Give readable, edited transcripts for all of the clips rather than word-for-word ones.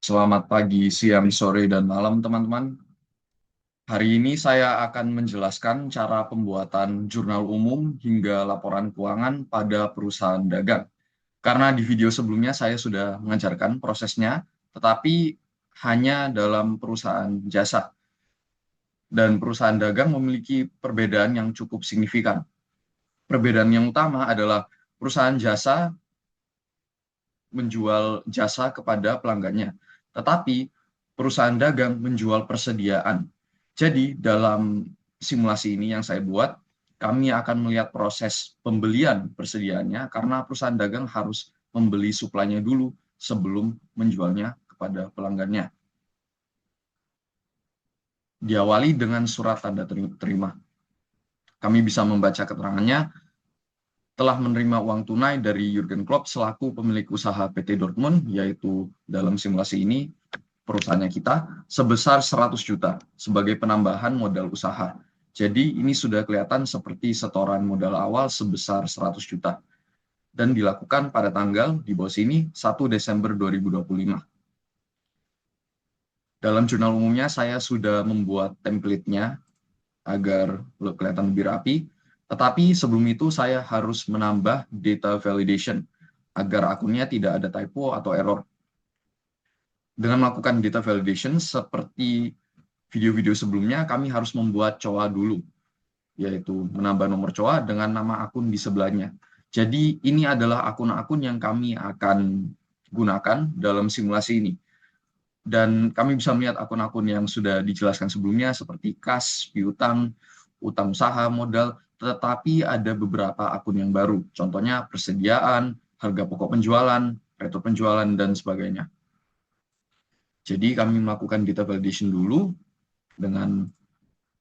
Selamat pagi, siang, sore, dan malam, teman-teman. Hari ini saya akan menjelaskan cara pembuatan jurnal umum hingga laporan keuangan pada perusahaan dagang. Karena di video sebelumnya saya sudah mengajarkan prosesnya, tetapi hanya dalam perusahaan jasa. Dan perusahaan dagang memiliki perbedaan yang cukup signifikan. Perbedaan yang utama adalah perusahaan jasa menjual jasa kepada pelanggannya, tetapi perusahaan dagang menjual persediaan. Jadi dalam simulasi ini yang saya buat, kami akan melihat proses pembelian persediaannya karena perusahaan dagang harus membeli suplainya dulu sebelum menjualnya kepada pelanggannya. Diawali dengan surat tanda terima. Kami bisa membaca keterangannya telah menerima uang tunai dari Jurgen Klopp selaku pemilik usaha PT Dortmund, yaitu dalam simulasi ini perusahaannya kita, sebesar 100 juta sebagai penambahan modal usaha. Jadi ini sudah kelihatan seperti setoran modal awal sebesar 100 juta. Dan dilakukan pada tanggal di bawah sini 1 Desember 2025. Dalam jurnal umumnya saya sudah membuat template-nya agar kelihatan lebih rapi. Tetapi sebelum itu saya harus menambah data validation agar akunnya tidak ada typo atau error. Dengan melakukan data validation seperti video-video sebelumnya, kami harus membuat COA dulu, yaitu menambah nomor COA dengan nama akun di sebelahnya. Jadi ini adalah akun-akun yang kami akan gunakan dalam simulasi ini. Dan kami bisa melihat akun-akun yang sudah dijelaskan sebelumnya seperti kas, piutang, utang usaha, modal, tetapi ada beberapa akun yang baru. Contohnya persediaan, harga pokok penjualan, retur penjualan, dan sebagainya. Jadi kami melakukan data validation dulu dengan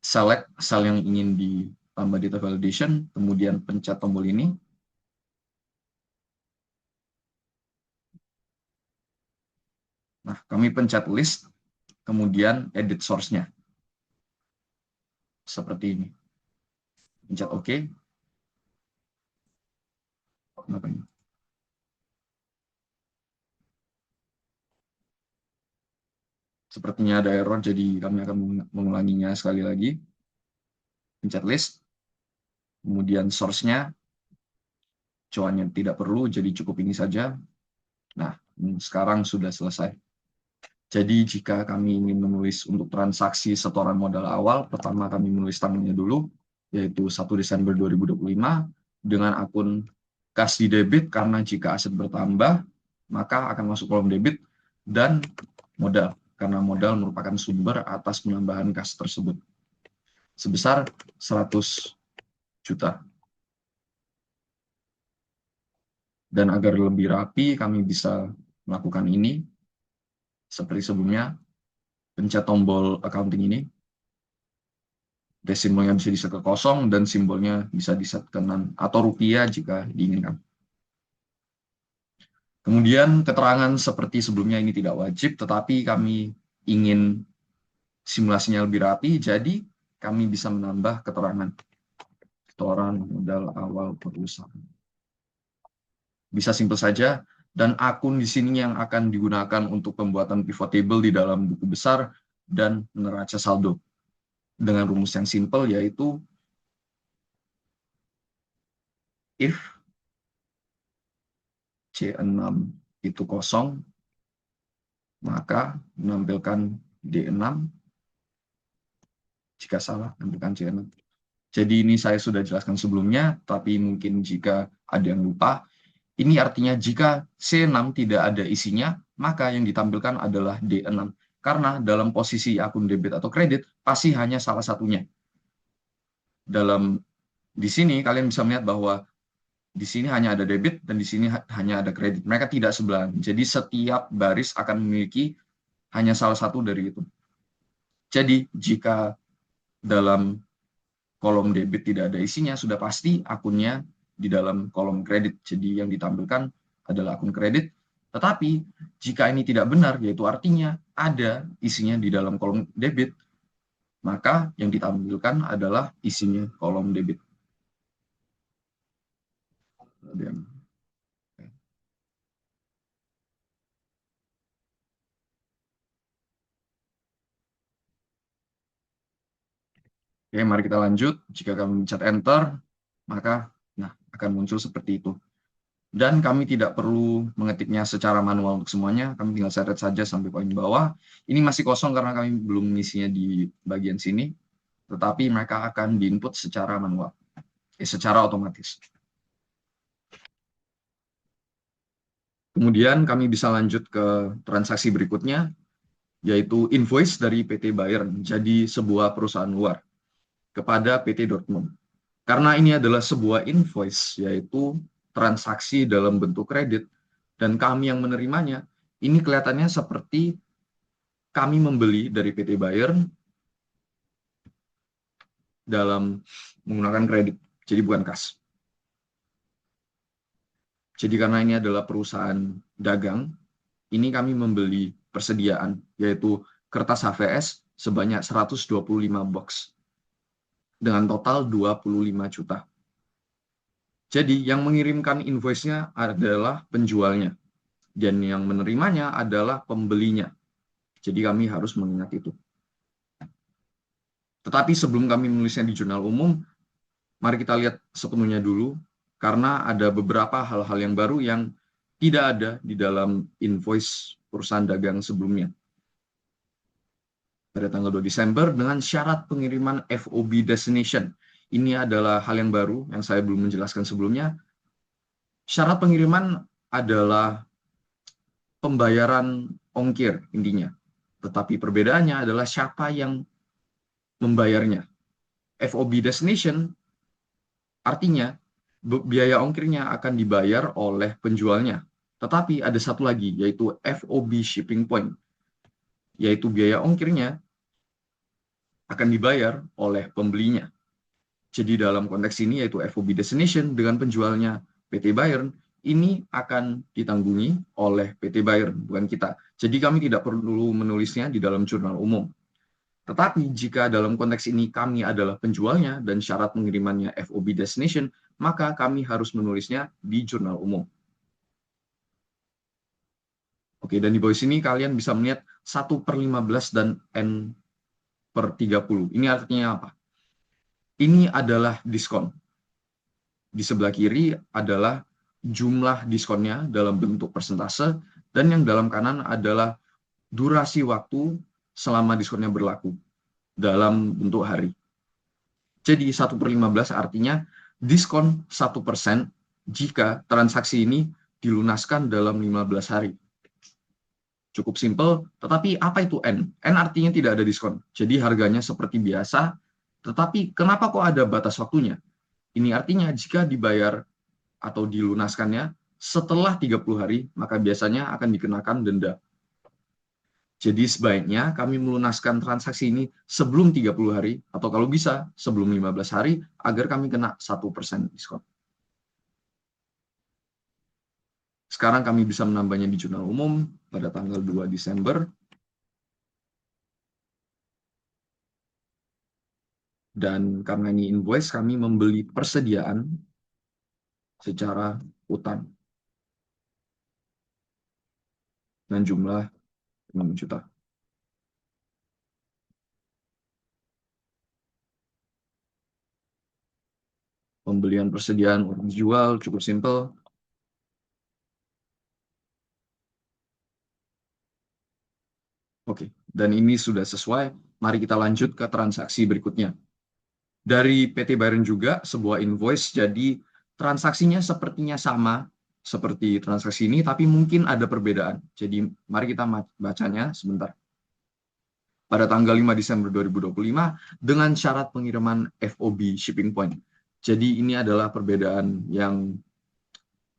select sel yang ingin ditambah data validation, kemudian pencet tombol ini. Nah, kami pencet list, kemudian edit source-nya. Seperti ini. Pencet OK. Sepertinya ada error, jadi kami akan mengulanginya sekali lagi. Pencet list, kemudian source-nya, coannya tidak perlu, jadi cukup ini saja. Nah, sekarang sudah selesai. Jadi jika kami ingin menulis untuk transaksi setoran modal awal, pertama kami menulis tanggalnya dulu, yaitu 1 Desember 2025, dengan akun kas di debit, karena jika aset bertambah, maka akan masuk kolom debit, dan modal, karena modal merupakan sumber atas penambahan kas tersebut, sebesar 100 juta. Dan agar lebih rapi, kami bisa melakukan ini seperti sebelumnya, pencet tombol accounting ini, desimbolnya bisa diset ke kosong, dan simbolnya bisa diset ke non, atau rupiah jika diinginkan. Kemudian keterangan seperti sebelumnya ini tidak wajib, tetapi kami ingin simulasinya lebih rapi, jadi kami bisa menambah keterangan. Setoran modal awal perusahaan. Bisa simpel saja, dan akun di sini yang akan digunakan untuk pembuatan pivot table di dalam buku besar dan neraca saldo. Dengan rumus yang simpel, yaitu if C6 itu kosong, maka menampilkan D6, jika salah, menampilkan C6. Jadi ini saya sudah jelaskan sebelumnya, tapi mungkin jika ada yang lupa, ini artinya jika C6 tidak ada isinya, maka yang ditampilkan adalah D6. Karena dalam posisi akun debit atau kredit, pasti hanya salah satunya. Di sini kalian bisa melihat bahwa di sini hanya ada debit dan di sini hanya ada kredit. Mereka tidak sebelahan. Jadi setiap baris akan memiliki hanya salah satu dari itu. Jadi jika dalam kolom debit tidak ada isinya, sudah pasti akunnya di dalam kolom kredit. Jadi yang ditampilkan adalah akun kredit. Tetapi jika ini tidak benar, yaitu artinya ada isinya di dalam kolom debit, maka yang ditampilkan adalah isinya kolom debit. Oke, mari kita lanjut. Jika kami pencet enter, maka akan muncul seperti itu. Dan kami tidak perlu mengetiknya secara manual untuk semuanya, kami tinggal seret saja sampai poin bawah. Ini masih kosong karena kami belum mengisinya di bagian sini, tetapi mereka akan diinput secara manual, secara otomatis. Kemudian kami bisa lanjut ke transaksi berikutnya, yaitu invoice dari PT Bayern menjadi sebuah perusahaan luar kepada PT Dortmund. Karena ini adalah sebuah invoice, yaitu transaksi dalam bentuk kredit, dan kami yang menerimanya, ini kelihatannya seperti kami membeli dari PT Bayern dalam menggunakan kredit, jadi bukan kas. Jadi karena ini adalah perusahaan dagang, ini kami membeli persediaan, yaitu kertas HVS sebanyak 125 box, dengan total 25 juta. Jadi yang mengirimkan invoice-nya adalah penjualnya, dan yang menerimanya adalah pembelinya. Jadi kami harus mengingat itu. Tetapi sebelum kami menulisnya di jurnal umum, mari kita lihat sepenuhnya dulu, karena ada beberapa hal-hal yang baru yang tidak ada di dalam invoice perusahaan dagang sebelumnya. Pada tanggal 2 Desember dengan syarat pengiriman FOB destination. Ini adalah hal yang baru yang saya belum menjelaskan sebelumnya. Syarat pengiriman adalah pembayaran ongkir intinya. Tetapi perbedaannya adalah siapa yang membayarnya. FOB destination artinya biaya ongkirnya akan dibayar oleh penjualnya. Tetapi ada satu lagi, yaitu FOB shipping point, yaitu biaya ongkirnya akan dibayar oleh pembelinya. Jadi dalam konteks ini, yaitu FOB destination dengan penjualnya PT Bayern, ini akan ditanggungi oleh PT Bayern, bukan kita. Jadi kami tidak perlu menulisnya di dalam jurnal umum. Tetapi jika dalam konteks ini kami adalah penjualnya dan syarat pengirimannya FOB destination, maka kami harus menulisnya di jurnal umum. Oke, dan di bawah sini kalian bisa melihat 1/15 dan N/30. Ini artinya apa? Ini adalah diskon. Di sebelah kiri adalah jumlah diskonnya dalam bentuk persentase, dan yang dalam kanan adalah durasi waktu selama diskonnya berlaku dalam bentuk hari. Jadi 1/15 artinya diskon 1% jika transaksi ini dilunaskan dalam 15 hari. Cukup simpel, tetapi apa itu N? N artinya tidak ada diskon. Jadi harganya seperti biasa, tetapi kenapa kok ada batas waktunya? Ini artinya jika dibayar atau dilunaskannya setelah 30 hari, maka biasanya akan dikenakan denda. Jadi sebaiknya kami melunaskan transaksi ini sebelum 30 hari, atau kalau bisa sebelum 15 hari, agar kami kena 1% diskon. Sekarang kami bisa menambahnya di jurnal umum pada tanggal 2 Desember. Dan karena ini invoice, kami membeli persediaan secara utang dengan jumlah 6 juta. Pembelian persediaan untuk dijual cukup simpel. Oke, dan ini sudah sesuai. Mari kita lanjut ke transaksi berikutnya. Dari PT Bayern juga sebuah invoice, jadi transaksinya sepertinya sama seperti transaksi ini, tapi mungkin ada perbedaan. Jadi mari kita bacanya sebentar. Pada tanggal 5 Desember 2025 dengan syarat pengiriman FOB shipping point. Jadi ini adalah perbedaan yang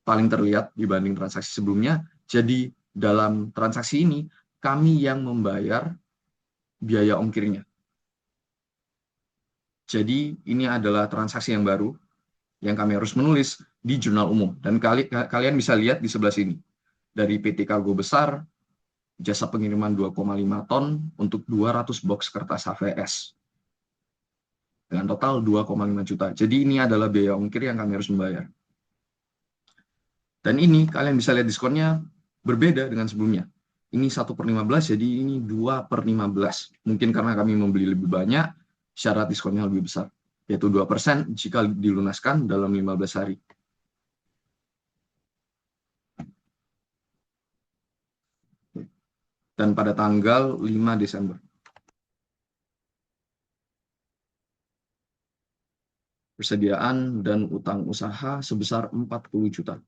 paling terlihat dibanding transaksi sebelumnya. Jadi dalam transaksi ini kami yang membayar biaya ongkirnya. Jadi ini adalah transaksi yang baru yang kami harus menulis di jurnal umum. Dan kalian bisa lihat di sebelah sini. Dari PT Kargo Besar, jasa pengiriman 2,5 ton untuk 200 box kertas HVS. Dengan total 2,5 juta. Jadi ini adalah biaya ongkir yang kami harus membayar. Dan ini kalian bisa lihat diskonnya berbeda dengan sebelumnya. Ini 1/15, jadi ini 2/15. Mungkin karena kami membeli lebih banyak, syarat diskonnya lebih besar, yaitu 2% jika dilunaskan dalam 15 hari. Dan pada tanggal 5 Desember. Persediaan dan utang usaha sebesar 40 juta.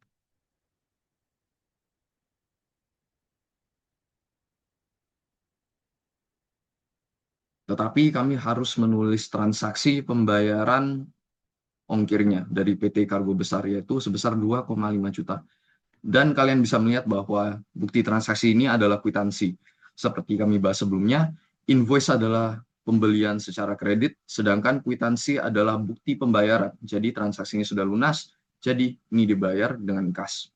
Tetapi kami harus menulis transaksi pembayaran ongkirnya dari PT Kargo Besar, yaitu sebesar 2,5 juta. Dan kalian bisa melihat bahwa bukti transaksi ini adalah kwitansi. Seperti kami bahas sebelumnya, invoice adalah pembelian secara kredit, sedangkan kwitansi adalah bukti pembayaran. Jadi transaksinya sudah lunas, jadi ini dibayar dengan kas.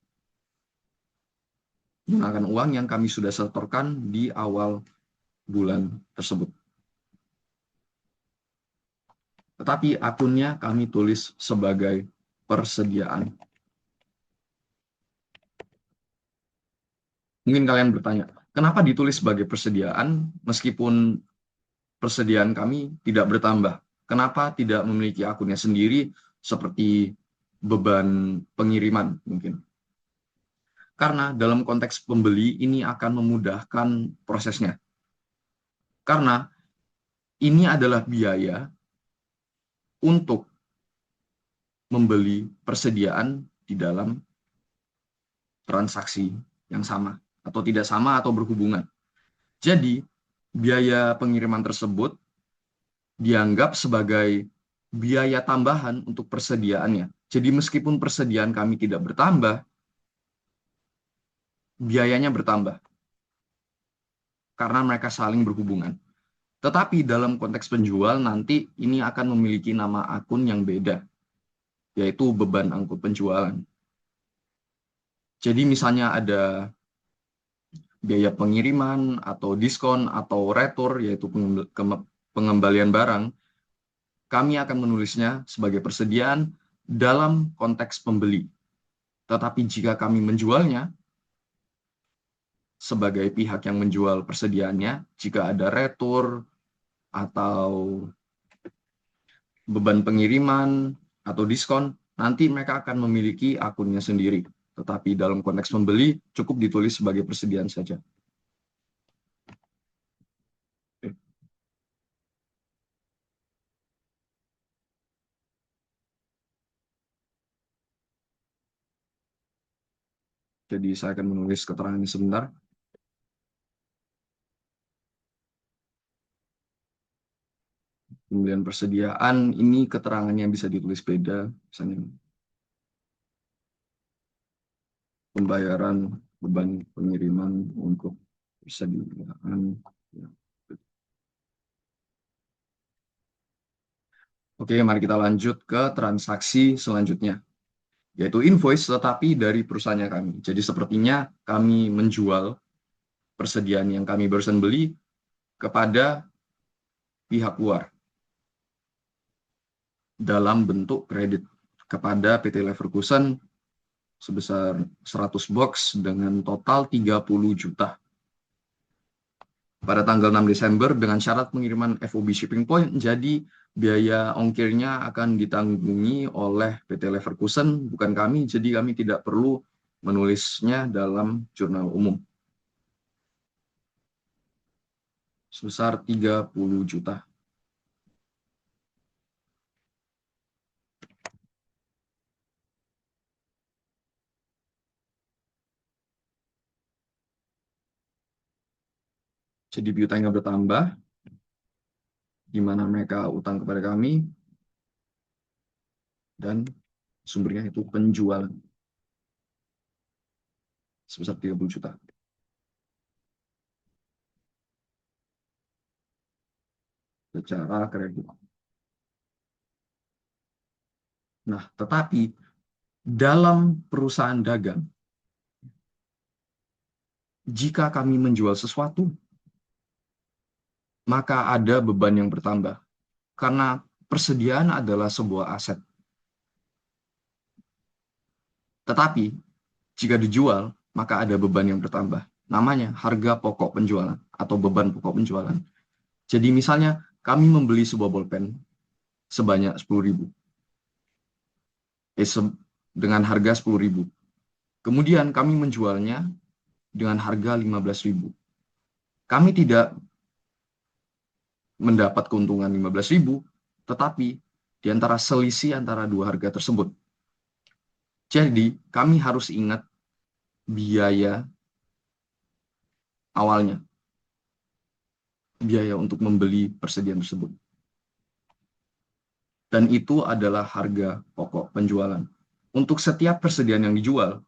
Menggunakan uang yang kami sudah setorkan di awal bulan tersebut. Tetapi akunnya kami tulis sebagai persediaan. Mungkin kalian bertanya, kenapa ditulis sebagai persediaan meskipun persediaan kami tidak bertambah? Kenapa tidak memiliki akunnya sendiri seperti beban pengiriman mungkin? Karena dalam konteks pembeli ini akan memudahkan prosesnya. Karena ini adalah biaya untuk membeli persediaan di dalam transaksi yang sama atau tidak sama atau berhubungan. Jadi, biaya pengiriman tersebut dianggap sebagai biaya tambahan untuk persediaannya. Jadi, meskipun persediaan kami tidak bertambah, biayanya bertambah karena mereka saling berhubungan. Tetapi dalam konteks penjual nanti ini akan memiliki nama akun yang beda, yaitu beban angkut penjualan. Jadi misalnya ada biaya pengiriman atau diskon atau retur, yaitu pengembalian barang, kami akan menulisnya sebagai persediaan dalam konteks pembeli. Tetapi jika kami menjualnya sebagai pihak yang menjual persediaannya, jika ada retur atau beban pengiriman atau diskon, nanti mereka akan memiliki akunnya sendiri. Tetapi dalam konteks pembeli, cukup ditulis sebagai persediaan saja. Jadi saya akan menulis keterangannya sebentar. Pembelian persediaan, ini keterangannya bisa ditulis beda. Misalnya pembayaran beban pengiriman untuk persediaan. Oke, mari kita lanjut ke transaksi selanjutnya, yaitu invoice tetapi dari perusahaannya kami. Jadi sepertinya kami menjual persediaan yang kami barusan beli kepada pihak luar dalam bentuk kredit kepada PT Leverkusen sebesar 100 box dengan total 30 juta. Pada tanggal 6 Desember dengan syarat pengiriman FOB shipping point, jadi biaya ongkirnya akan ditanggungi oleh PT Leverkusen, bukan kami, jadi kami tidak perlu menulisnya dalam jurnal umum. Sebesar 30 juta. Jadi piutangnya bertambah, di mana mereka utang kepada kami, dan sumbernya itu penjualan sebesar 30 juta. Secara kredit. Nah, tetapi dalam perusahaan dagang, jika kami menjual sesuatu, maka ada beban yang bertambah. Karena persediaan adalah sebuah aset. Tetapi, jika dijual, maka ada beban yang bertambah. Namanya harga pokok penjualan atau beban pokok penjualan. Jadi misalnya kami membeli sebuah bolpen sebanyak 10.000. Dengan harga 10.000. Kemudian kami menjualnya dengan harga 15.000. Kami tidak mendapat keuntungan 15.000, tetapi di antara selisih antara dua harga tersebut. Jadi, kami harus ingat biaya awalnya, biaya untuk membeli persediaan tersebut. Dan itu adalah harga pokok penjualan. Untuk setiap persediaan yang dijual,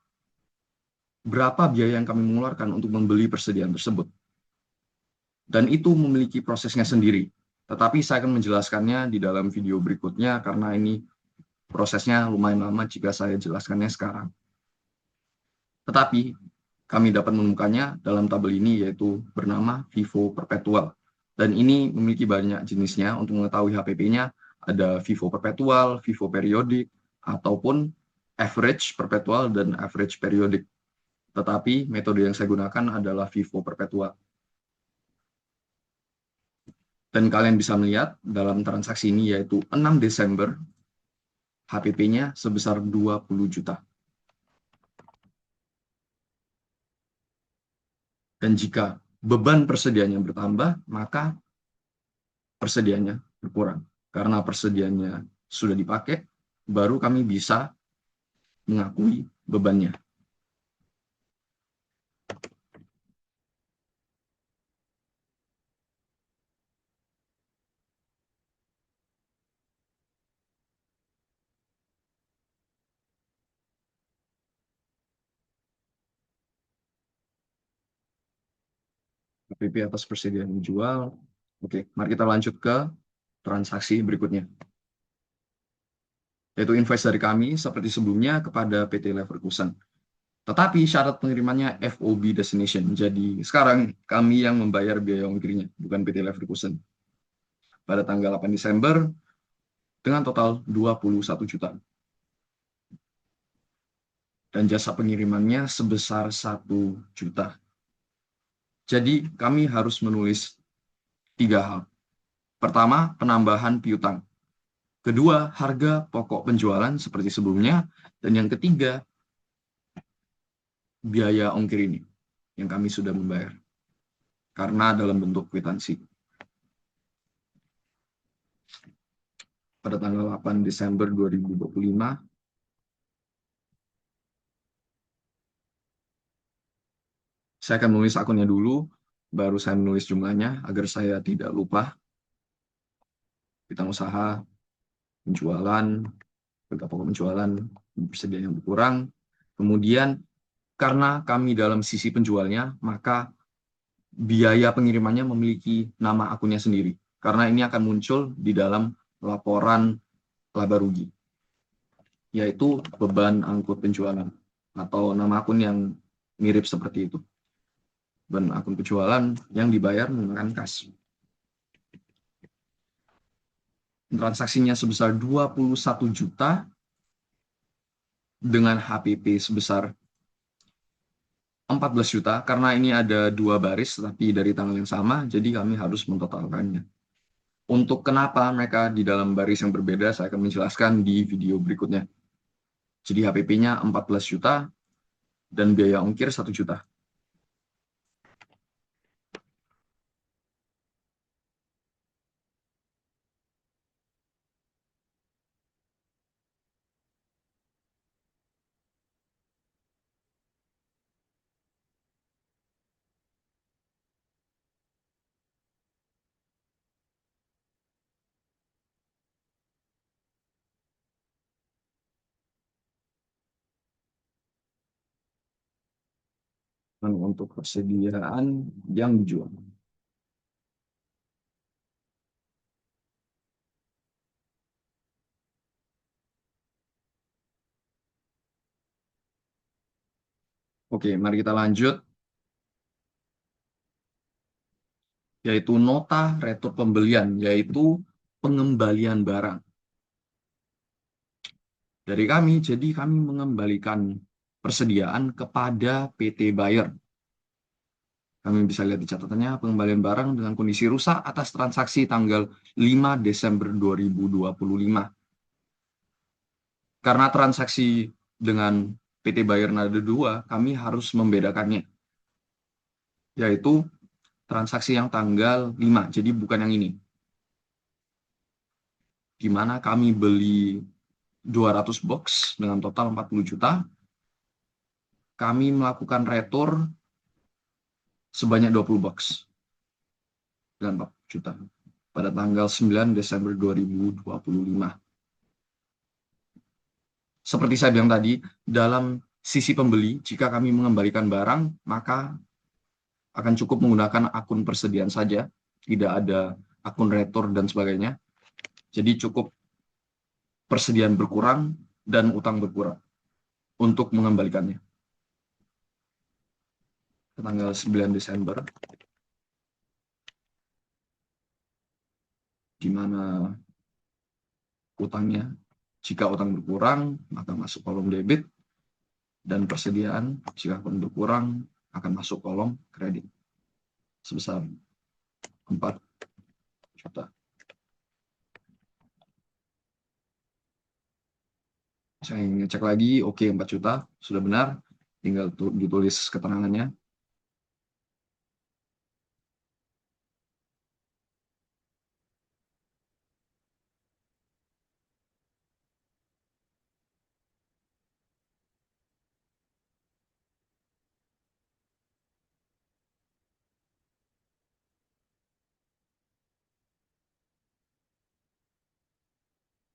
berapa biaya yang kami mengeluarkan untuk membeli persediaan tersebut. Dan itu memiliki prosesnya sendiri. Tetapi saya akan menjelaskannya di dalam video berikutnya karena ini prosesnya lumayan lama jika saya jelaskannya sekarang. Tetapi kami dapat menemukannya dalam tabel ini, yaitu bernama Vivo Perpetual. Dan ini memiliki banyak jenisnya. Untuk mengetahui HPP-nya, ada Vivo Perpetual, Vivo Periodic, ataupun Average Perpetual dan Average Periodic. Tetapi metode yang saya gunakan adalah Vivo Perpetual. Dan kalian bisa melihat dalam transaksi ini, yaitu 6 Desember, HPP-nya sebesar 20 juta. Dan jika beban persediaannya bertambah, maka persediaannya berkurang. Karena persediaannya sudah dipakai, baru kami bisa mengakui bebannya. HPP atas persediaan dijual. Oke, mari kita lanjut ke transaksi berikutnya. Yaitu invoice dari kami seperti sebelumnya kepada PT Leverkusen. Tetapi syarat pengirimannya FOB destination. Jadi sekarang kami yang membayar biaya ongkirnya, bukan PT Leverkusen. Pada tanggal 8 Desember dengan total 21 juta. Dan jasa pengirimannya sebesar 1 juta. Jadi kami harus menulis 3 hal. Pertama, penambahan piutang. Kedua, harga pokok penjualan seperti sebelumnya. Dan yang ketiga, biaya ongkir ini yang kami sudah membayar. Karena dalam bentuk kwitansi. Pada tanggal 8 Desember 2025, saya akan menulis akunnya dulu, baru saya menulis jumlahnya agar saya tidak lupa. Piutang usaha, penjualan, harga pokok penjualan, persediaan yang berkurang. Kemudian, karena kami dalam sisi penjualnya, maka biaya pengirimannya memiliki nama akunnya sendiri. Karena ini akan muncul di dalam laporan laba rugi, yaitu beban angkut penjualan, atau nama akun yang mirip seperti itu. Beban akun penjualan yang dibayar menggunakan kas. Transaksinya sebesar 21 juta dengan HPP sebesar 14 juta, karena ini ada 2 baris tapi dari tanggal yang sama, jadi kami harus mentotalkannya. Untuk kenapa mereka di dalam baris yang berbeda, saya akan menjelaskan di video berikutnya. Jadi HPP-nya 14 juta dan biaya ongkir 1 juta. Dan untuk persediaan yang dijual. Oke, mari kita lanjut. Yaitu nota retur pembelian, yaitu pengembalian barang. Dari kami, jadi kami mengembalikan persediaan kepada PT Buyer. Kami bisa lihat di catatannya, pengembalian barang dengan kondisi rusak atas transaksi tanggal 5 Desember 2025. Karena transaksi dengan PT Bayer Nada 2, kami harus membedakannya, yaitu transaksi yang tanggal 5, jadi bukan yang ini. Di mana kami beli 200 box dengan total 40 juta, kami melakukan retur sebanyak 20 box dengan 40 juta pada tanggal 9 Desember 2025. Seperti saya bilang tadi, dalam sisi pembeli, jika kami mengembalikan barang, maka akan cukup menggunakan akun persediaan saja, tidak ada akun retur dan sebagainya. Jadi cukup persediaan berkurang dan utang berkurang untuk mengembalikannya. Tanggal 9 Desember, di mana utangnya, jika utang berkurang, maka masuk kolom debit, dan persediaan, jika akun berkurang, akan masuk kolom kredit sebesar 4 juta. Saya ingin ngecek lagi, oke 4 juta, sudah benar, tinggal ditulis keterangannya.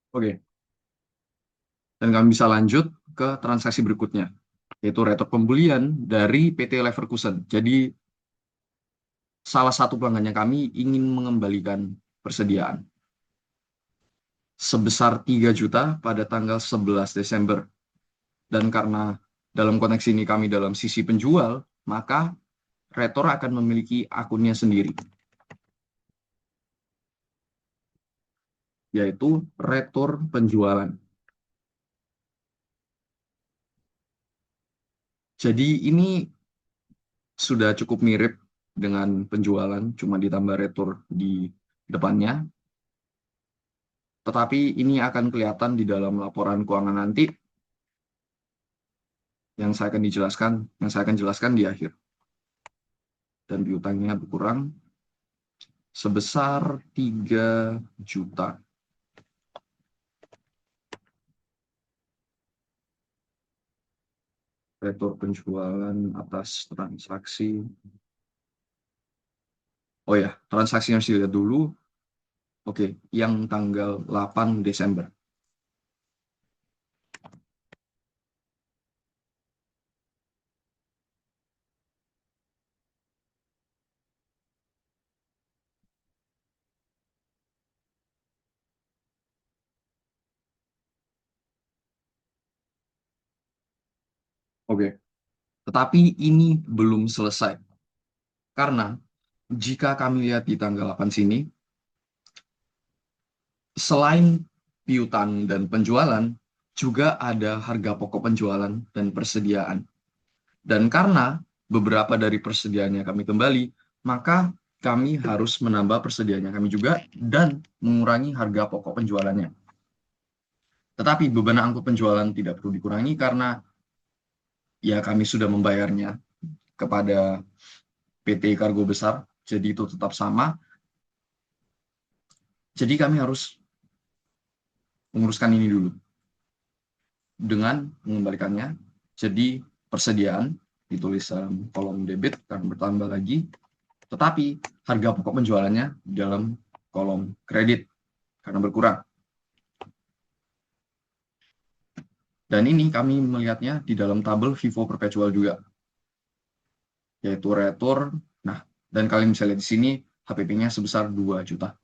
Oke, dan kami bisa lanjut ke transaksi berikutnya, yaitu retur pembelian dari PT Leverkusen. Jadi, salah satu pelanggannya kami ingin mengembalikan persediaan sebesar 3 juta pada tanggal 11 Desember. Dan karena dalam konteks ini kami dalam sisi penjual, maka retor akan memiliki akunnya sendiri, yaitu retur penjualan. Jadi ini sudah cukup mirip dengan penjualan, cuma ditambah retur di depannya. Tetapi ini akan kelihatan di dalam laporan keuangan nanti yang saya akan jelaskan di akhir. Dan piutangnya berkurang sebesar 3 juta. Retur penjualan atas transaksi. Oh ya, transaksi yang harus dilihat dulu. Oke, yang tanggal 8 Desember. Oke, tetapi ini belum selesai. Karena jika kami lihat di tanggal 8 sini, selain piutang dan penjualan, juga ada harga pokok penjualan dan persediaan. Dan karena beberapa dari persediaannya kami kembali, maka kami harus menambah persediaannya kami juga dan mengurangi harga pokok penjualannya. Tetapi beban angkut penjualan tidak perlu dikurangi karena ya kami sudah membayarnya kepada PT Kargo Besar, jadi itu tetap sama. Jadi kami harus menguruskan ini dulu dengan mengembalikannya. Jadi persediaan ditulis dalam kolom debit akan bertambah lagi, tetapi harga pokok penjualannya dalam kolom kredit karena berkurang. Dan ini kami melihatnya di dalam tabel FIFO perpetual juga, yaitu retur. Nah, dan kalian bisa lihat di sini HPP-nya sebesar 2 juta.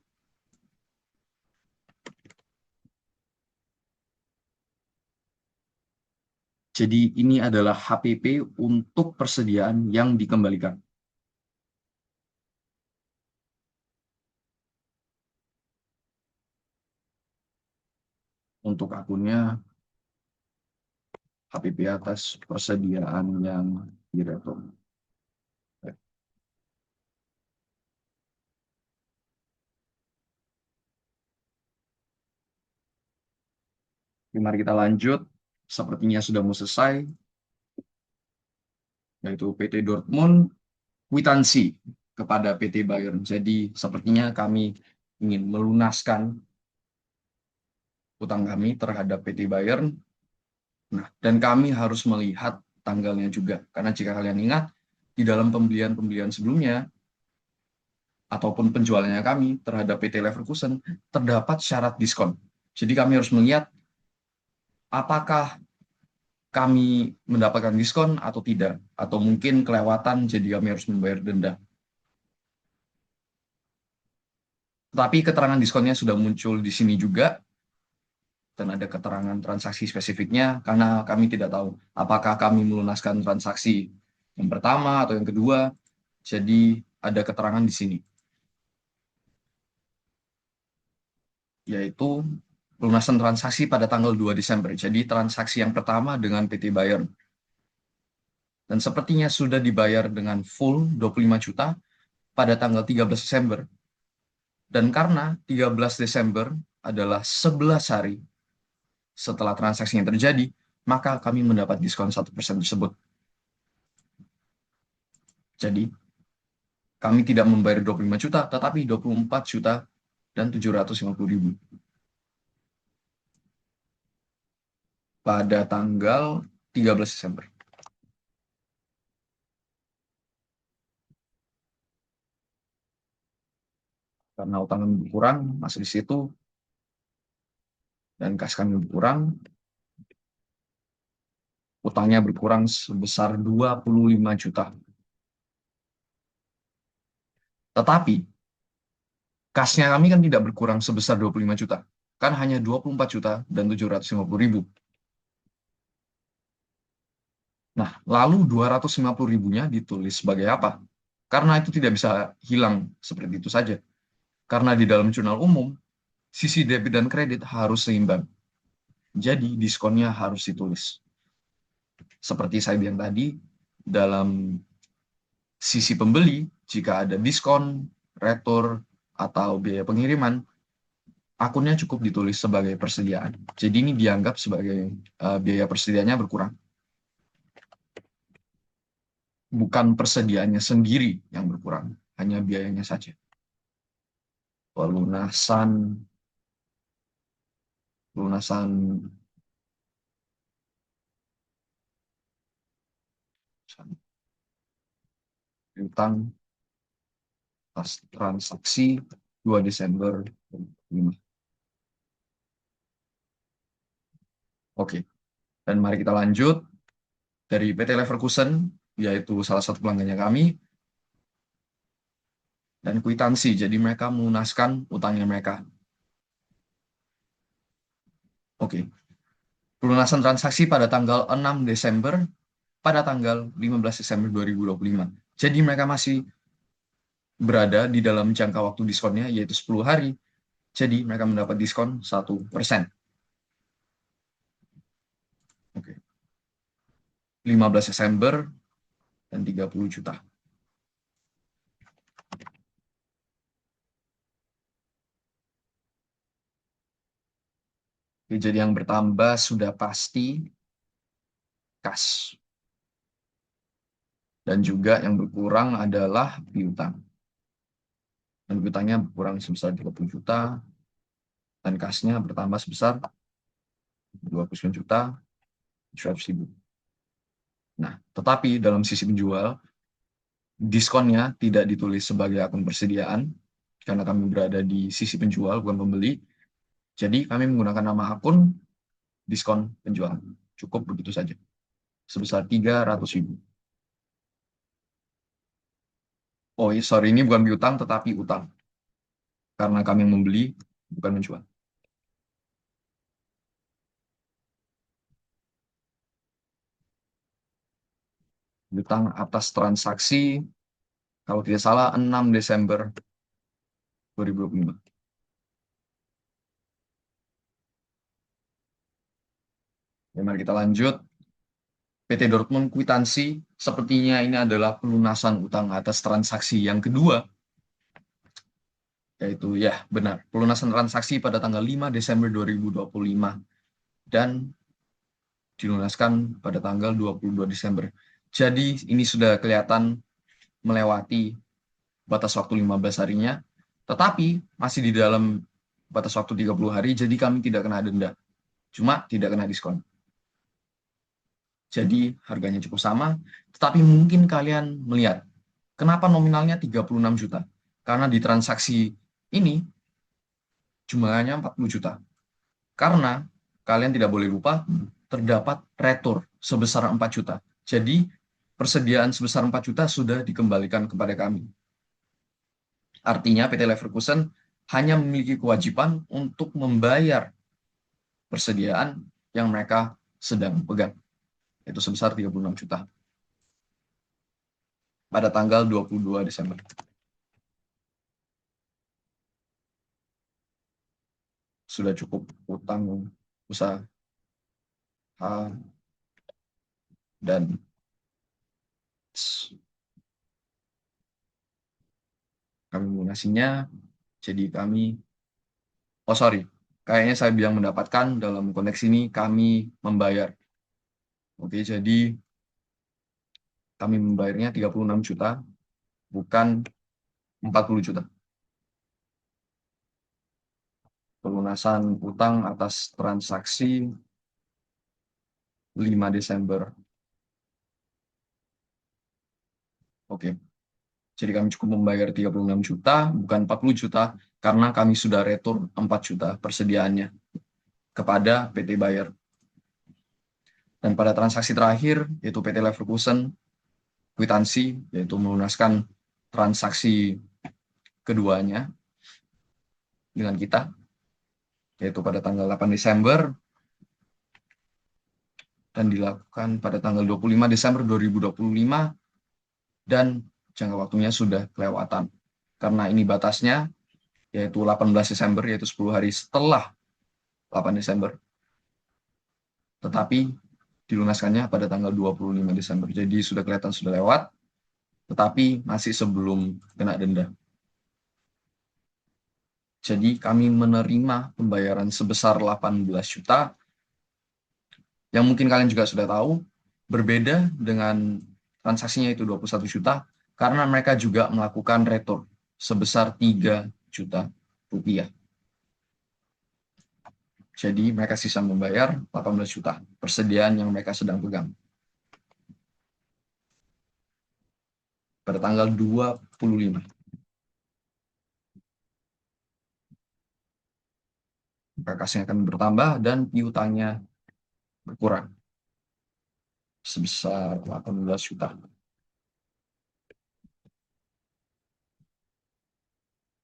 Jadi ini adalah HPP untuk persediaan yang dikembalikan. Untuk akunnya HPP atas persediaan yang diretur. Mari kita lanjut. Sepertinya sudah mau selesai, yaitu PT Dortmund kwitansi kepada PT Bayern. Jadi sepertinya kami ingin melunaskan utang kami terhadap PT Bayern. Nah, dan kami harus melihat tanggalnya juga. Karena jika kalian ingat, di dalam pembelian-pembelian sebelumnya, ataupun penjualannya kami terhadap PT Leverkusen, terdapat syarat diskon. Jadi kami harus melihat apakah kami mendapatkan diskon atau tidak. Atau mungkin kelewatan, jadi kami harus membayar denda. Tapi keterangan diskonnya sudah muncul di sini juga, dan ada keterangan transaksi spesifiknya, karena kami tidak tahu apakah kami melunaskan transaksi yang pertama atau yang kedua, jadi ada keterangan di sini, yaitu pelunasan transaksi pada tanggal 2 Desember. Jadi transaksi yang pertama dengan PT Bayern. Dan sepertinya sudah dibayar dengan full 25 juta pada tanggal 13 Desember. Dan karena 13 Desember adalah 11 hari setelah transaksi yang terjadi, maka kami mendapat diskon 1% tersebut. Jadi, kami tidak membayar 25 juta, tetapi 24 juta dan 750.000 pada tanggal 13 Desember. Karena utang kami berkurang, masih di situ, dan kas kami berkurang, utangnya berkurang sebesar 25 juta. Tetapi, kasnya kami kan tidak berkurang sebesar 25 juta. Kan hanya 24 juta dan 750.000. Nah, lalu 250.000-nya ditulis sebagai apa? Karena itu tidak bisa hilang seperti itu saja. Karena di dalam jurnal umum, sisi debit dan kredit harus seimbang. Jadi, diskonnya harus ditulis. Seperti saya bilang tadi, dalam sisi pembeli, jika ada diskon, retur, atau biaya pengiriman, akunnya cukup ditulis sebagai persediaan. Jadi ini dianggap sebagai biaya persediaannya berkurang. Bukan persediaannya sendiri yang berkurang, hanya biayanya saja. Pelunasan utang atas transaksi 2 Desember 2005. Oke, dan mari kita lanjut dari PT Leverkusen, yaitu salah satu pelanggannya kami, dan kwitansi, jadi mereka melunaskan utangnya mereka. Oke, pelunasan transaksi pada tanggal 6 Desember pada tanggal 15 Desember 2025. Jadi mereka masih berada di dalam jangka waktu diskonnya, yaitu 10 hari. Jadi mereka mendapat diskon 1%. Oke. 15 Desember dan 30 juta. Oke, jadi yang bertambah sudah pasti kas. Dan juga yang berkurang adalah piutang. Dan piutangnya berkurang sebesar 30 juta. Dan kasnya bertambah sebesar 29 juta 700.000. Nah, tetapi dalam sisi penjual, diskonnya tidak ditulis sebagai akun persediaan, karena kami berada di sisi penjual, bukan pembeli. Jadi kami menggunakan nama akun diskon penjualan. Cukup begitu saja. Sebesar 300.000. Oh, sorry, ini bukan piutang, tetapi utang. Karena kami yang membeli, bukan menjual. Utang atas transaksi, kalau tidak salah, 6 Desember 2025. Ya, mari kita lanjut. PT Dortmund kwitansi, sepertinya ini adalah pelunasan utang atas transaksi yang kedua, yaitu ya benar, pelunasan transaksi pada tanggal 5 Desember 2025. dan dilunaskan pada tanggal 22 Desember. Jadi ini sudah kelihatan melewati batas waktu 15 harinya, tetapi masih di dalam batas waktu 30 hari, jadi kami tidak kena denda. Cuma tidak kena diskon. Jadi harganya cukup sama, tetapi mungkin kalian melihat, kenapa nominalnya 36 juta? Karena di transaksi ini jumlahnya 40 juta. Karena kalian tidak boleh lupa, terdapat retur sebesar 4 juta. Jadi persediaan sebesar 4 juta sudah dikembalikan kepada kami. Artinya PT Leverkusen hanya memiliki kewajiban untuk membayar persediaan yang mereka sedang pegang, yaitu sebesar 36 juta pada tanggal 22 Desember. Sudah cukup utang usaha dan kami melunasinya, jadi kami, oh sorry, kayaknya saya bilang mendapatkan, dalam konteks ini kami membayar. Oke, jadi kami membayarnya 36 juta, bukan 40 juta. Pelunasan utang atas transaksi 5 Desember. Oke, jadi kami cukup membayar 36 juta, bukan 40 juta, karena kami sudah retur 4 juta persediaannya kepada PT Bayer. Dan pada transaksi terakhir, yaitu PT Leverkusen, kwitansi, yaitu melunaskan transaksi keduanya dengan kita, yaitu pada tanggal 8 Desember, dan dilakukan pada tanggal 25 Desember 2025, dan jangka waktunya sudah kelewatan. Karena ini batasnya, yaitu 18 Desember, yaitu 10 hari setelah 8 Desember. Tetapi dilunaskannya pada tanggal 25 Desember. Jadi sudah kelihatan sudah lewat, tetapi masih sebelum kena denda. Jadi kami menerima pembayaran sebesar 18 juta, yang mungkin kalian juga sudah tahu, berbeda dengan transaksinya itu 21 juta, karena mereka juga melakukan retur sebesar 3 juta rupiah. Jadi mereka sisa membayar 18 juta persediaan yang mereka sedang pegang. Pada tanggal 25. Kasnya akan bertambah dan piutangnya berkurang sebesar 18 juta.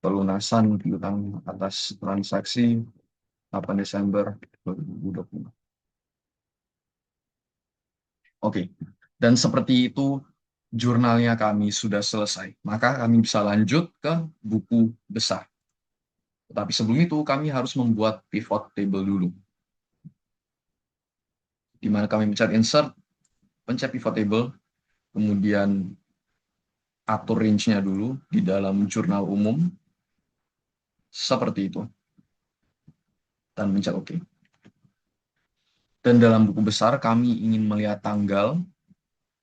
Pelunasan piutang atas transaksi 8 Desember 2020. Oke, dan seperti itu jurnalnya kami sudah selesai. Maka kami bisa lanjut ke buku besar. Tetapi sebelum itu kami harus membuat pivot table dulu. Di mana kami mencari insert, pencet pivot table, kemudian atur range-nya dulu di dalam jurnal umum, seperti itu. Dan mencet OK. Dan dalam buku besar kami ingin melihat tanggal,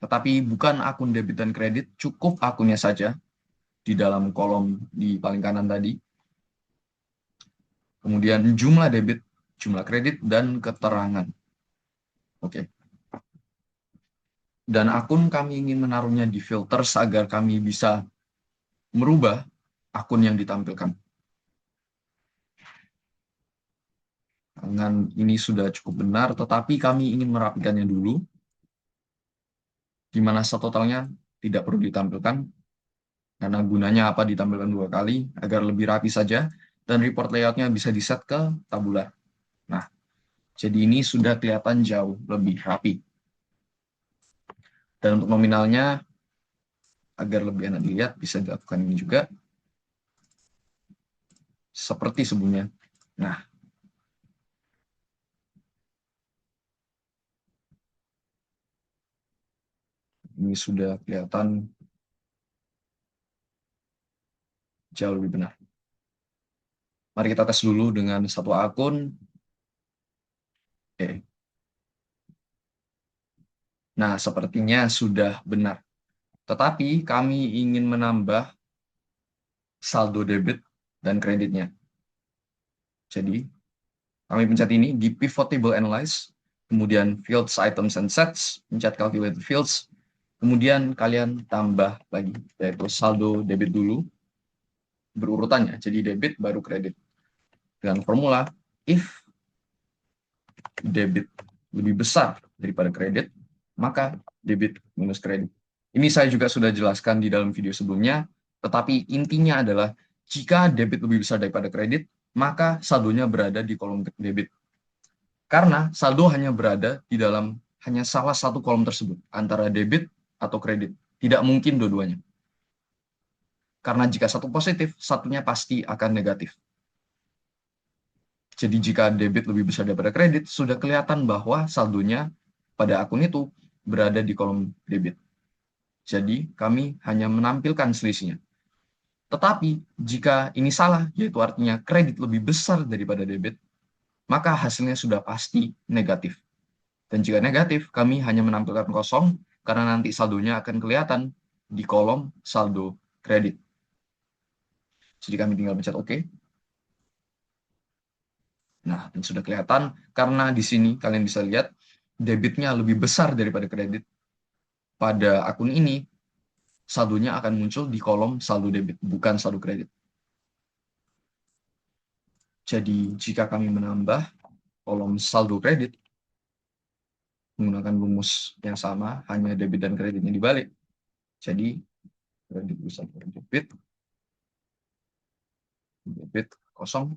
tetapi bukan akun debit dan kredit, cukup akunnya saja di dalam kolom di paling kanan tadi. Kemudian jumlah debit, jumlah kredit, dan keterangan. Oke. Dan akun kami ingin menaruhnya di filters agar kami bisa merubah akun yang ditampilkan. Dengan ini sudah cukup benar, tetapi kami ingin merapikannya dulu, di mana totalnya tidak perlu ditampilkan, karena gunanya apa ditampilkan 2 kali, agar lebih rapi saja, dan report layoutnya bisa di-set ke tabular. Nah, jadi ini sudah kelihatan jauh lebih rapi. Dan untuk nominalnya, agar lebih enak dilihat, bisa dilakukan ini juga, seperti sebelumnya. Nah, ini sudah kelihatan jauh lebih benar. Mari kita tes dulu dengan satu akun. Oke. Nah, sepertinya sudah benar. Tetapi kami ingin menambah saldo debit dan kreditnya. Jadi, kami pencet ini di pivot table analyze, kemudian fields, items, and sets, pencet calculate fields, kemudian kalian tambah lagi, yaitu saldo debit dulu, berurutannya. Jadi debit baru kredit. Dengan formula, if debit lebih besar daripada kredit, maka debit minus kredit. Ini saya juga sudah jelaskan di dalam video sebelumnya, tetapi intinya adalah jika debit lebih besar daripada kredit, maka saldonya berada di kolom debit. Karena saldo hanya berada di dalam hanya salah satu kolom tersebut, antara debit atau kredit. Tidak mungkin dua-duanya. Karena jika satu positif, satunya pasti akan negatif. Jadi jika debit lebih besar daripada kredit, sudah kelihatan bahwa saldonya pada akun itu berada di kolom debit. Jadi kami hanya menampilkan selisihnya. Tetapi jika ini salah, yaitu artinya kredit lebih besar daripada debit, maka hasilnya sudah pasti negatif. Dan jika negatif, kami hanya menampilkan kosong karena nanti saldonya akan kelihatan di kolom saldo kredit. Jadi kami tinggal pencet OK. Nah, dan sudah kelihatan karena di sini kalian bisa lihat debitnya lebih besar daripada kredit. Pada akun ini, saldonya akan muncul di kolom saldo debit, bukan saldo kredit. Jadi jika kami menambah kolom saldo kredit menggunakan rumus yang sama, hanya debit dan kreditnya dibalik. Jadi kredit bisa debit, debit kosong,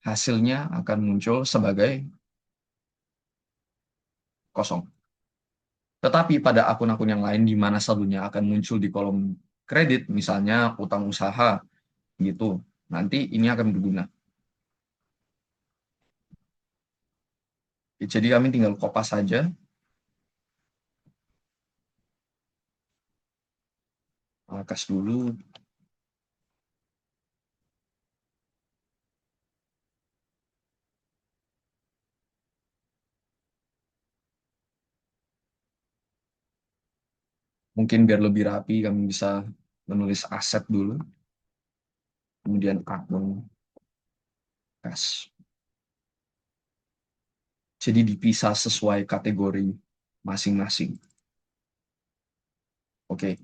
hasilnya akan muncul sebagai kosong. Tetapi pada akun-akun yang lain di mana saldonya akan muncul di kolom kredit, misalnya utang usaha, gitu, nanti ini akan berguna. Jadi kami tinggal kopas saja. Kas dulu. Mungkin biar lebih rapi, kami bisa menulis aset dulu. Kemudian akun kas. Jadi dipisah sesuai kategori masing-masing. Oke.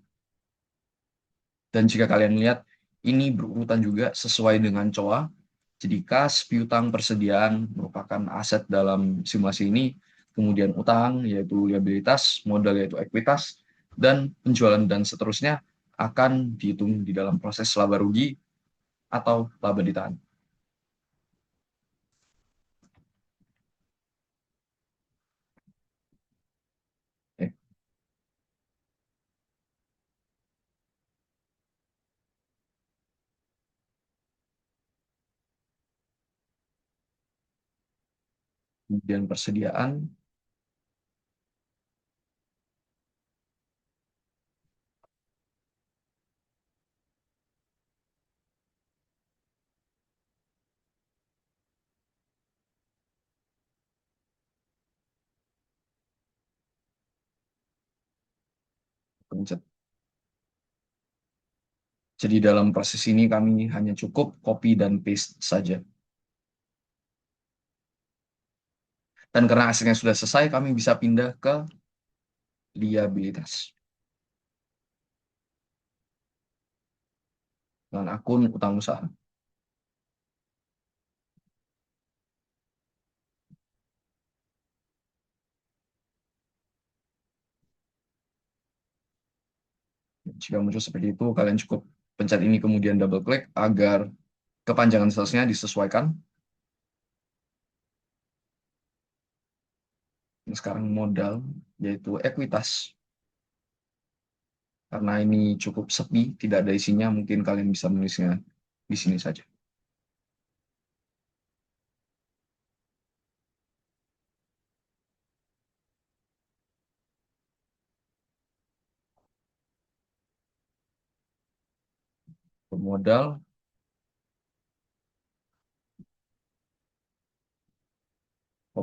Dan jika kalian lihat, ini berurutan juga sesuai dengan COA. Jadi kas, piutang, persediaan merupakan aset dalam simulasi ini. Kemudian utang, yaitu liabilitas, modal, yaitu ekuitas, dan penjualan dan seterusnya akan dihitung di dalam proses laba rugi atau laba ditahan. Oke. Kemudian persediaan, pencet. Jadi dalam proses ini kami hanya cukup copy dan paste saja. Dan karena hasilnya sudah selesai, kami bisa pindah ke liabilitas. Dan akun utang usaha. Jika muncul seperti itu, kalian cukup pencet ini kemudian double klik agar kepanjangan salesnya disesuaikan. Sekarang modal, yaitu ekuitas. Karena ini cukup sepi, tidak ada isinya, mungkin kalian bisa menulisnya di sini saja. Modal,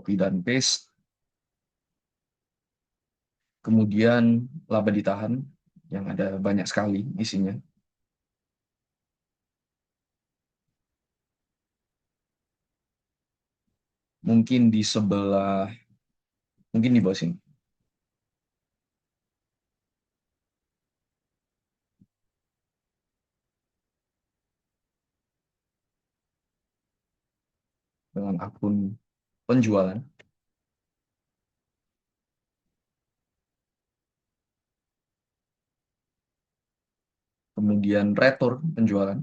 copy dan paste. Kemudian laba ditahan yang ada banyak sekali isinya. Mungkin di sebelah, mungkin di bawah sini. Dengan akun penjualan. Kemudian retur penjualan.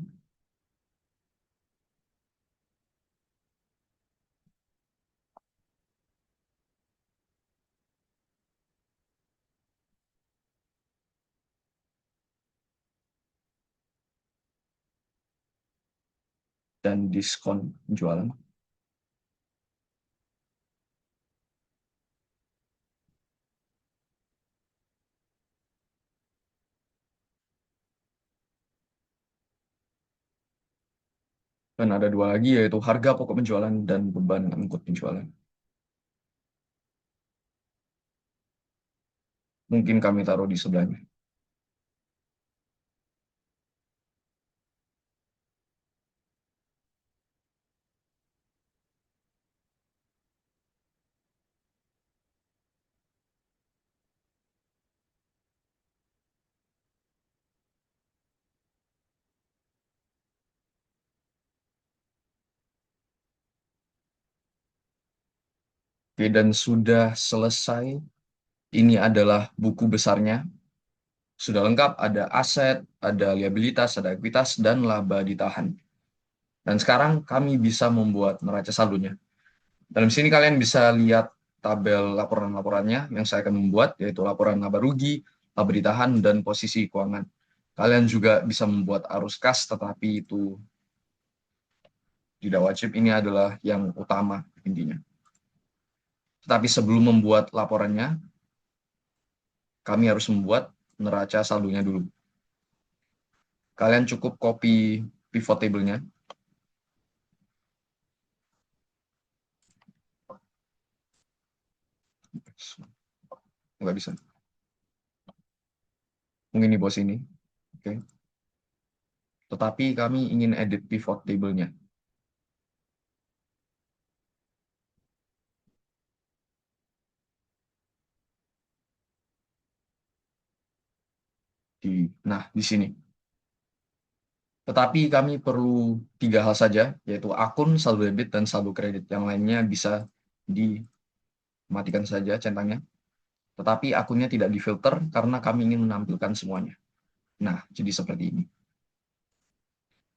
Dan diskon penjualan. Dan ada dua lagi, yaitu harga pokok penjualan dan beban angkut penjualan. Mungkin kami taruh di sebelahnya. Oke, dan sudah selesai. Ini adalah buku besarnya. Sudah lengkap, ada aset, ada liabilitas, ada ekuitas, dan laba ditahan. Dan sekarang kami bisa membuat neraca saldonya. Dalam sini kalian bisa lihat tabel laporan-laporannya yang saya akan membuat, yaitu laporan laba rugi, laba ditahan, dan posisi keuangan. Kalian juga bisa membuat arus kas, tetapi itu tidak wajib. Ini adalah yang utama intinya. Tetapi sebelum membuat laporannya, kami harus membuat neraca saldonya dulu. Kalian cukup copy pivot table-nya. Nggak bisa. Mungkin di bawah sini. Oke. Tetapi kami ingin edit pivot table-nya. Nah, di sini. Tetapi kami perlu tiga hal saja, yaitu akun, saldo debit, dan saldo kredit. Yang lainnya bisa dimatikan saja centangnya. Tetapi akunnya tidak difilter karena kami ingin menampilkan semuanya. Nah, jadi seperti ini.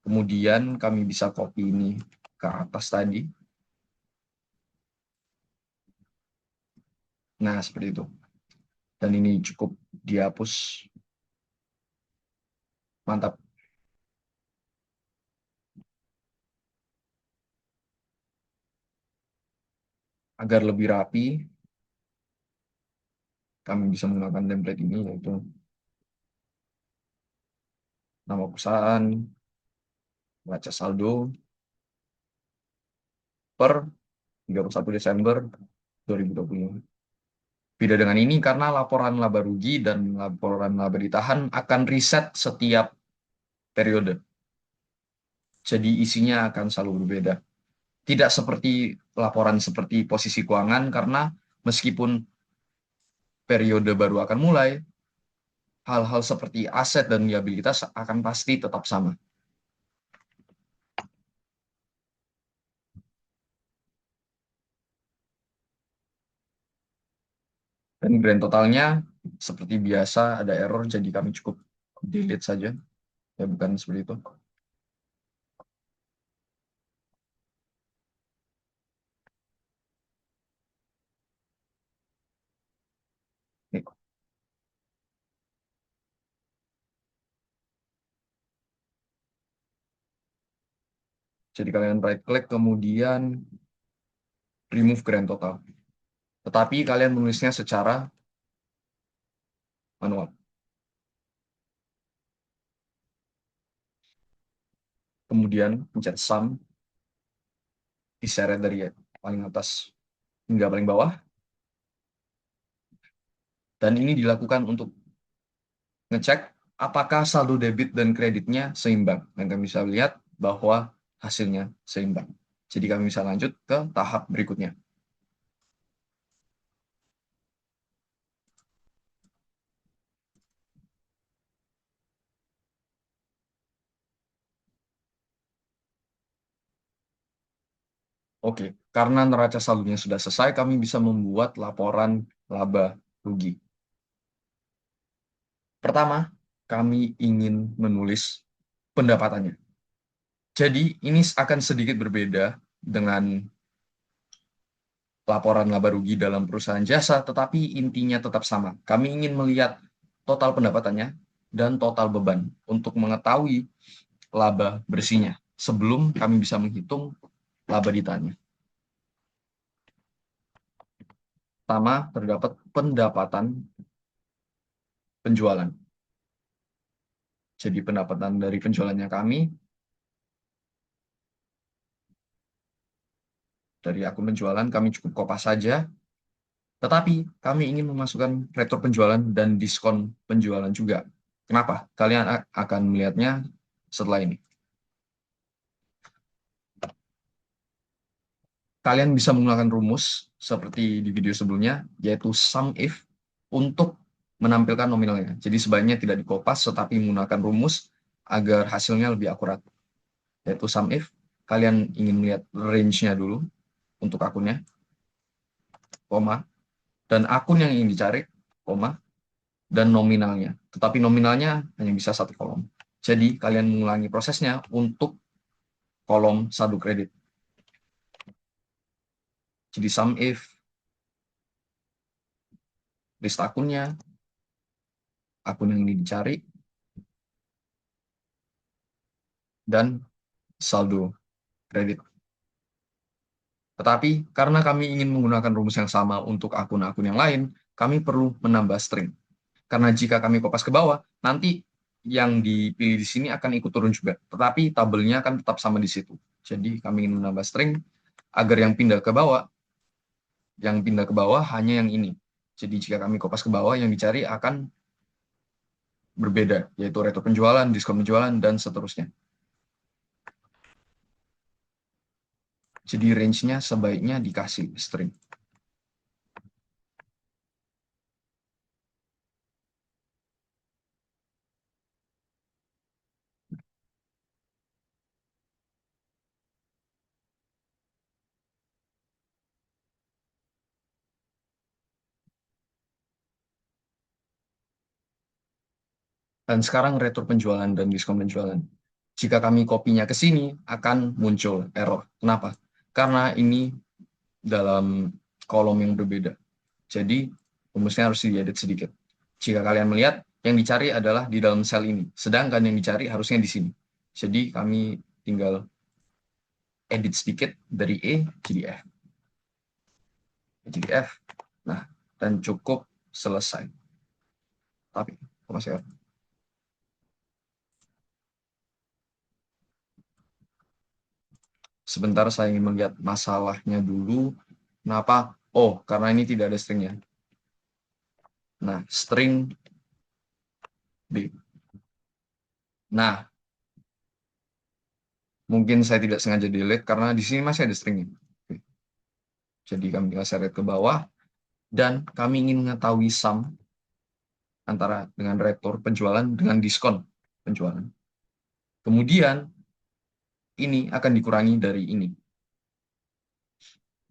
Kemudian kami bisa copy ini ke atas tadi. Nah, seperti itu. Dan ini cukup dihapus. Mantap. Agar lebih rapi, kami bisa menggunakan template ini, yaitu nama perusahaan, baca saldo per 31 Desember 2020. Beda dengan ini karena laporan laba rugi dan laporan laba ditahan akan riset setiap periode. Jadi isinya akan selalu berbeda. Tidak seperti laporan seperti posisi keuangan karena meskipun periode baru akan mulai, hal-hal seperti aset dan liabilitas akan pasti tetap sama. Dan grand totalnya seperti biasa ada error, jadi kami cukup delete saja. Ya bukan seperti itu. Nih, jadi kalian right click kemudian remove grand total. Tetapi kalian menulisnya secara manual. Kemudian pencet sum, diseret dari paling atas hingga paling bawah, dan ini dilakukan untuk ngecek apakah saldo debit dan kreditnya seimbang. Dan kami bisa lihat bahwa hasilnya seimbang. Jadi kami bisa lanjut ke tahap berikutnya. Oke, karena neraca saldonya sudah selesai, kami bisa membuat laporan laba rugi. Pertama, kami ingin menulis pendapatannya. Jadi ini akan sedikit berbeda dengan laporan laba rugi dalam perusahaan jasa, tetapi intinya tetap sama. Kami ingin melihat total pendapatannya dan total beban untuk mengetahui laba bersihnya sebelum kami bisa menghitung laba ditahannya. Pertama, terdapat pendapatan penjualan. Jadi pendapatan dari penjualannya kami, dari akun penjualan kami cukup kopas saja, tetapi kami ingin memasukkan retur penjualan dan diskon penjualan juga. Kenapa? Kalian akan melihatnya setelah ini. Kalian bisa menggunakan rumus seperti di video sebelumnya, yaitu SUMIF untuk menampilkan nominalnya. Jadi sebaiknya tidak dikopas, tetapi menggunakan rumus agar hasilnya lebih akurat. Yaitu SUMIF, kalian ingin melihat range-nya dulu untuk akunnya, koma, dan akun yang ingin dicari, koma, dan nominalnya. Tetapi nominalnya hanya bisa satu kolom. Jadi kalian mengulangi prosesnya untuk kolom saldo kredit. Jadi SUMIF, list akunnya, akun yang ingin dicari, dan saldo kredit. Tetapi karena kami ingin menggunakan rumus yang sama untuk akun-akun yang lain, kami perlu menambah string. Karena jika kami kopas ke bawah, nanti yang dipilih di sini akan ikut turun juga. Tetapi tabelnya akan tetap sama di situ. Jadi kami ingin menambah string agar yang pindah ke bawah hanya yang ini. Jadi jika kami kopas ke bawah, yang dicari akan berbeda, yaitu retur penjualan, diskon penjualan, dan seterusnya. Jadi range-nya sebaiknya dikasih string. Dan sekarang retur penjualan dan diskon penjualan. Jika kami kopinya ke sini, akan muncul error. Kenapa? Karena ini dalam kolom yang berbeda. Jadi, rumusnya harus diedit sedikit. Jika kalian melihat, yang dicari adalah di dalam sel ini. Sedangkan yang dicari harusnya di sini. Jadi, kami tinggal edit sedikit dari E jadi F. Jadi F. Nah, dan cukup selesai. Tapi, masih ada. Sebentar saya ingin melihat masalahnya dulu. Kenapa? Oh, karena ini tidak ada stringnya. Nah, string B. Nah, mungkin saya tidak sengaja delete karena di sini masih ada stringnya. Jadi kami tinggal seret ke bawah dan kami ingin mengetahui sum antara dengan retur penjualan dengan diskon penjualan. Kemudian ini akan dikurangi dari ini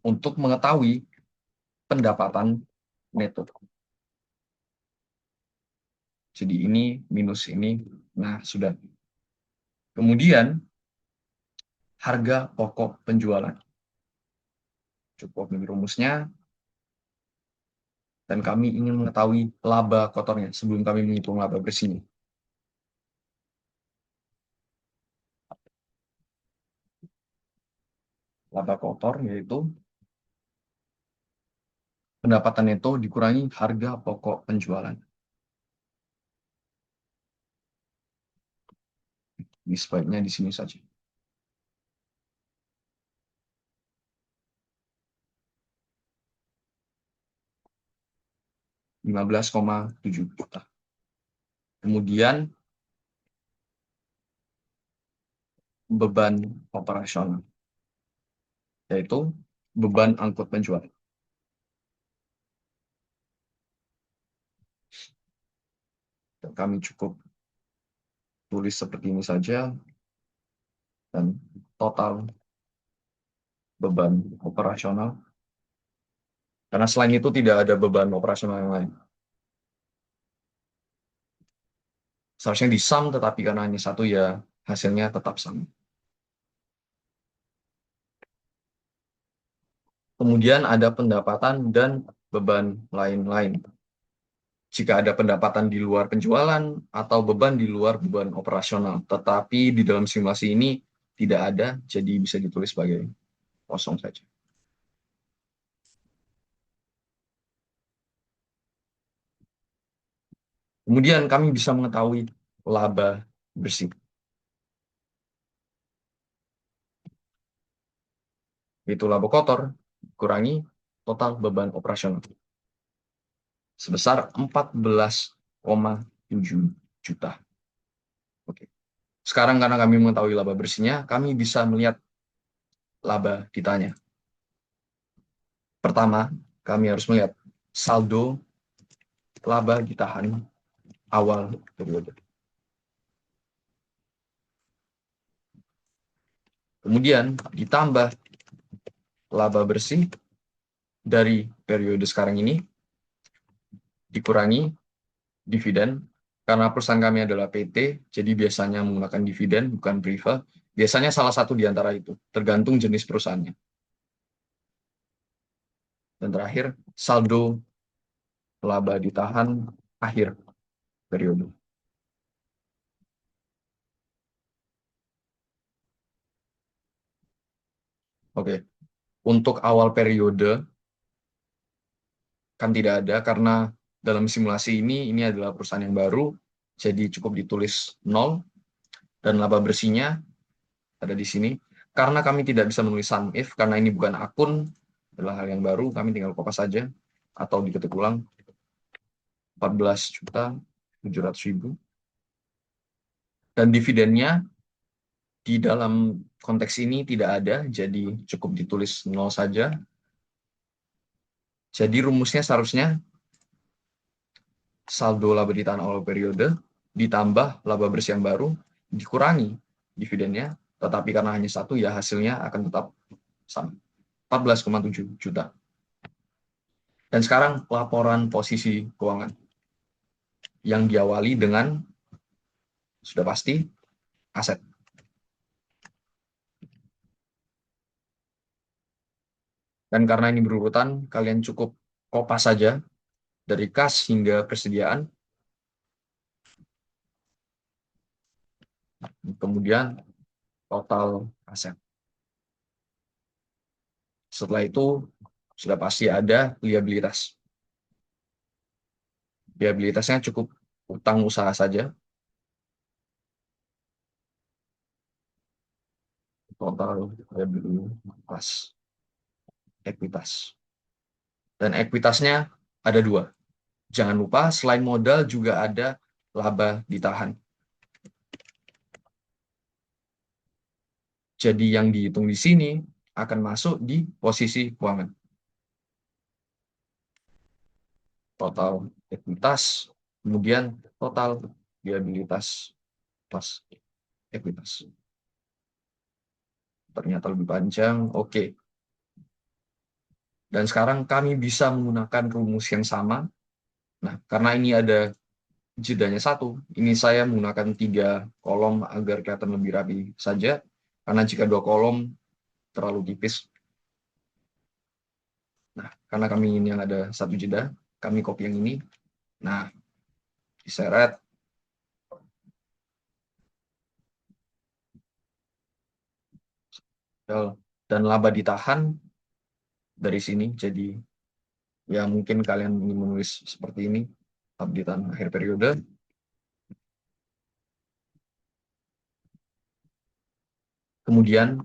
untuk mengetahui pendapatan neto. Jadi ini minus ini. Nah, sudah. Kemudian harga pokok penjualan. Cukup ini rumusnya. Dan kami ingin mengetahui laba kotornya sebelum kami menghitung laba bersihnya. Laba kotor yaitu pendapatan neto dikurangi harga pokok penjualan. Ini sebaiknya di sini saja. 15,7 juta. Kemudian beban operasional, yaitu beban angkut penjual. Kami cukup tulis seperti ini saja, dan total beban operasional. Karena selain itu tidak ada beban operasional yang lain. Seharusnya di sum, tetapi karena hanya satu, ya hasilnya tetap sama. Kemudian ada pendapatan dan beban lain-lain. Jika ada pendapatan di luar penjualan atau beban di luar beban operasional. Tetapi di dalam simulasi ini tidak ada, jadi bisa ditulis sebagai kosong saja. Kemudian kami bisa mengetahui laba bersih, yaitu laba kotor kurangi total beban operasional sebesar 14,7 juta. Oke. Sekarang karena kami mengetahui laba bersihnya, kami bisa melihat laba kitanya. Pertama, kami harus melihat saldo laba ditahan awal periode. Kemudian ditambah laba bersih dari periode sekarang ini, dikurangi dividen. Karena perusahaan kami adalah PT, jadi biasanya menggunakan dividen, bukan preferred. Biasanya salah satu di antara itu, tergantung jenis perusahaannya. Dan terakhir, saldo laba ditahan akhir periode. Oke, untuk awal periode kan tidak ada, karena dalam simulasi ini adalah perusahaan yang baru, jadi cukup ditulis 0, dan laba bersihnya ada di sini. Karena kami tidak bisa menulis sum if, karena ini bukan akun, adalah hal yang baru, kami tinggal kopas saja, atau diketik ulang, 14.700.000. Dan dividennya di dalam konteks ini tidak ada, jadi cukup ditulis 0 saja. Jadi rumusnya seharusnya saldo laba ditahan awal periode ditambah laba bersih yang baru dikurangi dividennya, tetapi karena hanya satu, ya hasilnya akan tetap sama, 14,7 juta. Dan sekarang laporan posisi keuangan yang diawali dengan sudah pasti aset. Dan karena ini berurutan, kalian cukup kopas saja dari kas hingga persediaan. Kemudian total aset. Setelah itu sudah pasti ada liabilitas. Liabilitasnya cukup utang usaha saja. Total liabilitas, ekuitas. Dan ekuitasnya ada dua. Jangan lupa selain modal juga ada laba ditahan. Jadi yang dihitung di sini akan masuk di posisi keuangan. Total ekuitas, kemudian total liabilitas plus ekuitas. Ternyata lebih panjang, oke. Dan sekarang kami bisa menggunakan rumus yang sama. Nah, karena ini ada jedanya satu, ini saya menggunakan 3 kolom agar kelihatan lebih rapi saja. Karena jika 2 kolom terlalu tipis. Nah, karena kami ini yang ada satu jeda, kami copy yang ini. Nah, diseret. Dan laba ditahan dari sini, jadi ya mungkin kalian ingin menulis seperti ini, laba ditahan akhir periode. Kemudian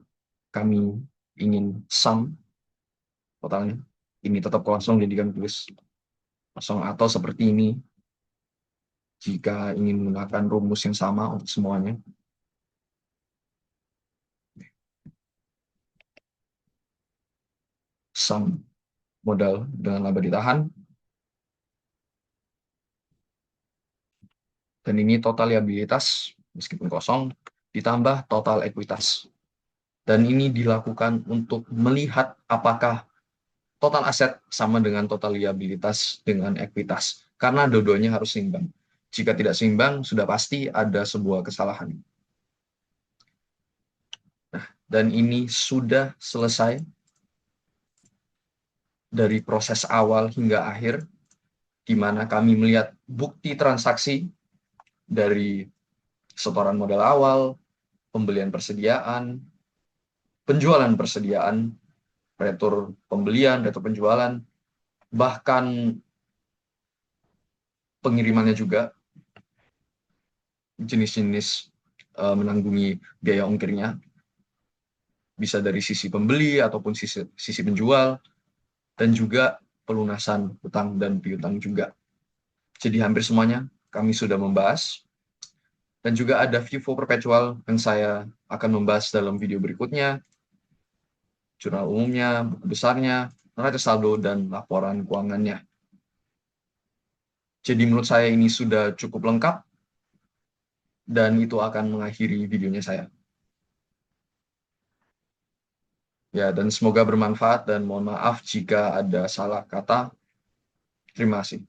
kami ingin sum totalnya. Ini tetap kosong, jadi kami tulis kosong atau seperti ini jika ingin menggunakan rumus yang sama untuk semuanya. Sum modal dengan laba ditahan. Dan ini total liabilitas, meskipun kosong, ditambah total ekuitas. Dan ini dilakukan untuk melihat apakah total aset sama dengan total liabilitas dengan ekuitas. Karena dua-duanya harus seimbang. Jika tidak seimbang, sudah pasti ada sebuah kesalahan. Nah, dan ini sudah selesai dari proses awal hingga akhir, di mana kami melihat bukti transaksi dari setoran modal awal, pembelian persediaan, penjualan persediaan, retur pembelian, retur penjualan, bahkan pengirimannya juga, jenis-jenis menanggungi biaya ongkirnya, bisa dari sisi pembeli ataupun sisi penjual, dan juga pelunasan utang dan piutang juga. Jadi hampir semuanya kami sudah membahas. Dan juga ada FIFO perpetual yang saya akan membahas dalam video berikutnya, jurnal umumnya, buku besarnya, neraca saldo, dan laporan keuangannya. Jadi menurut saya ini sudah cukup lengkap, dan itu akan mengakhiri videonya saya. Ya, dan semoga bermanfaat, dan mohon maaf jika ada salah kata. Terima kasih.